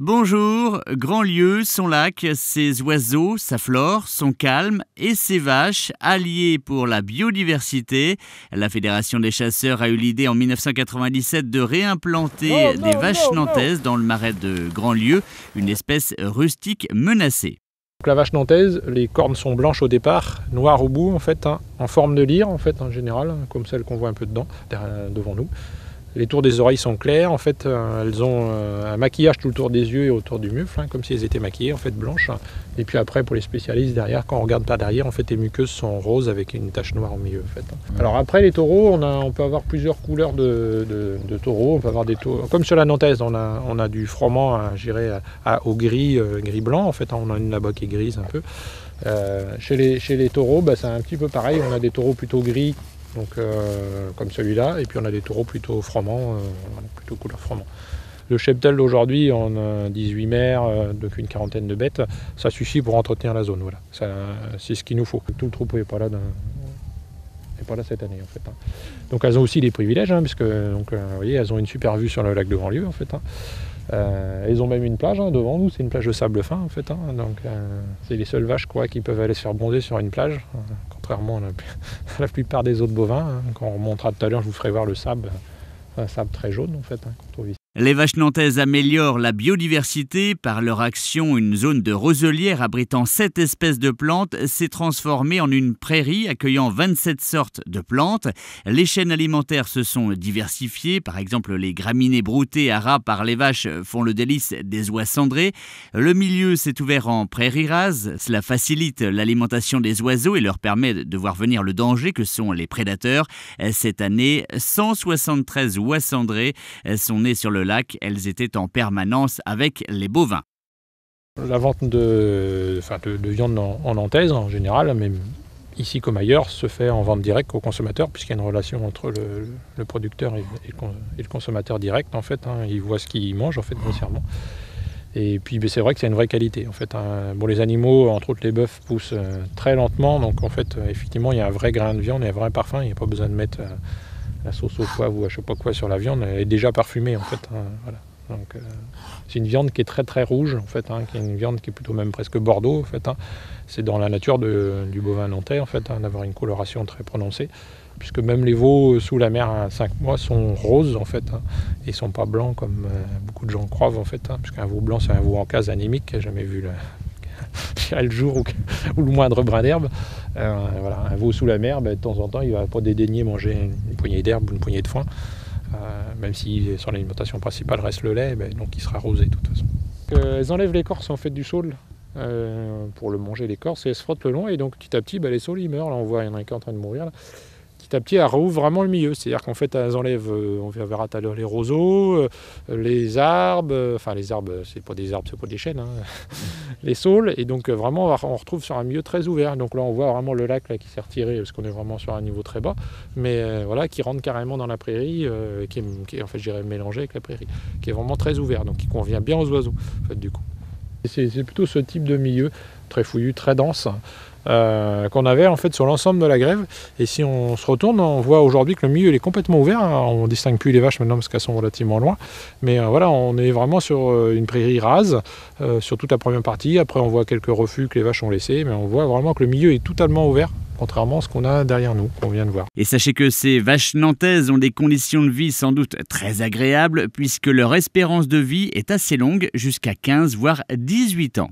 Bonjour, Grandlieu, son lac, ses oiseaux, sa flore, son calme et ses vaches, alliés pour la biodiversité. La Fédération des chasseurs a eu l'idée en 1997 de réimplanter des vaches nantaises dans le marais de Grandlieu, une espèce rustique menacée. La vache nantaise, les cornes sont blanches au départ, noires au bout en fait, en forme de lyre en fait en général, comme celle qu'on voit un peu devant nous. Les tours des oreilles sont claires, en fait, elles ont un maquillage tout autour des yeux et autour du mufle, comme si elles étaient maquillées, en fait, blanches. Et puis après, pour les spécialistes, derrière, quand on regarde par derrière, en fait, les muqueuses sont roses avec une tache noire au milieu, en fait. Alors après, les taureaux, on peut avoir plusieurs couleurs de taureaux. On peut avoir des taureaux, comme sur la nantaise, on a du froment, je dirais, au gris, gris-blanc, en fait. On a une là-bas qui est grise un peu. Chez les taureaux, c'est un petit peu pareil. On a des taureaux plutôt gris, donc comme celui-là, et puis on a des taureaux plutôt froment, plutôt couleur froment. Le cheptel d'aujourd'hui, on a 18 mères, donc une quarantaine de bêtes, ça suffit pour entretenir la zone, voilà. C'est ce qu'il nous faut. Tout le troupeau n'est pas là, cette année en fait. Donc elles ont aussi des privilèges, puisque vous voyez, elles ont une super vue sur le lac de Grandlieu en fait. Ils ont même une plage devant nous, c'est une plage de sable fin en fait. Donc c'est les seules vaches qui peuvent aller se faire bronzer sur une plage, contrairement à la plupart des autres bovins. Quand on remontera tout à l'heure, je vous ferai voir le sable, un sable très jaune en fait, qu'on trouve ici. Les vaches nantaises améliorent la biodiversité. Par leur action, une zone de roselière abritant 7 espèces de plantes s'est transformée en une prairie accueillant 27 sortes de plantes. Les chaînes alimentaires se sont diversifiées. Par exemple, les graminées broutées à ras par les vaches font le délice des oies cendrées. Le milieu s'est ouvert en prairie rase. Cela facilite l'alimentation des oiseaux et leur permet de voir venir le danger que sont les prédateurs. Cette année, 173 oies cendrées sont nées sur le lac, elles étaient en permanence avec les bovins. La vente de viande en nantaise en général, même ici comme ailleurs, se fait en vente directe au consommateur, puisqu'il y a une relation entre le producteur et le consommateur direct en fait. Il voit ce qu'il mange en fait grossièrement. Et puis c'est vrai que c'est une vraie qualité en fait. Bon, les animaux, entre autres les bœufs, poussent très lentement, donc en fait effectivement il y a un vrai grain de viande et un vrai parfum. Il n'y a pas besoin de mettre la sauce au poivre ou à je sais pas quoi sur la viande, elle est déjà parfumée en fait. Voilà. Donc c'est une viande qui est très très rouge en fait, qui est une viande qui est plutôt même presque bordeaux en fait. C'est dans la nature du bovin nantais en fait, d'avoir une coloration très prononcée, puisque même les veaux sous la mer à 5 mois sont roses en fait, et sont pas blancs comme beaucoup de gens croient en fait, puisqu'un veau blanc c'est un veau en case anémique qui n'a jamais vu le jour ou le moindre brin d'herbe. Voilà, un veau sous la mer, de temps en temps, il ne va pas dédaigner manger une poignée d'herbe ou une poignée de foin, même si son alimentation principale reste le lait, donc il sera rosé de toute façon. Elles enlèvent l'écorce en fait du saule pour le manger, l'écorce, et elles se frottent le long, et donc petit à petit les saules ils meurent. Là on voit, il y en a un qui est en train de mourir là. Petit à petit, elles rouvrent vraiment le milieu. C'est-à-dire qu'en fait, elles enlèvent, on verra tout à l'heure, les roseaux, les arbres, c'est pas des arbres, c'est pas des chênes, les saules. Et donc vraiment, on retrouve sur un milieu très ouvert. Donc là, on voit vraiment le lac là, qui s'est retiré, parce qu'on est vraiment sur un niveau très bas, mais voilà, qui rentre carrément dans la prairie, qui est en fait, je dirais, mélangé avec la prairie, qui est vraiment très ouvert, donc qui convient bien aux oiseaux, en fait, du coup. C'est plutôt ce type de milieu, très fouillu, très dense, qu'on avait en fait sur l'ensemble de la grève. Et si on se retourne, on voit aujourd'hui que le milieu il est complètement ouvert. On ne distingue plus les vaches maintenant parce qu'elles sont relativement loin. Mais voilà, on est vraiment sur une prairie rase, sur toute la première partie. Après, on voit quelques refus que les vaches ont laissés, mais on voit vraiment que le milieu est totalement ouvert, contrairement à ce qu'on a derrière nous, qu'on vient de voir. Et sachez que ces vaches nantaises ont des conditions de vie sans doute très agréables, puisque leur espérance de vie est assez longue, jusqu'à 15 voire 18 ans.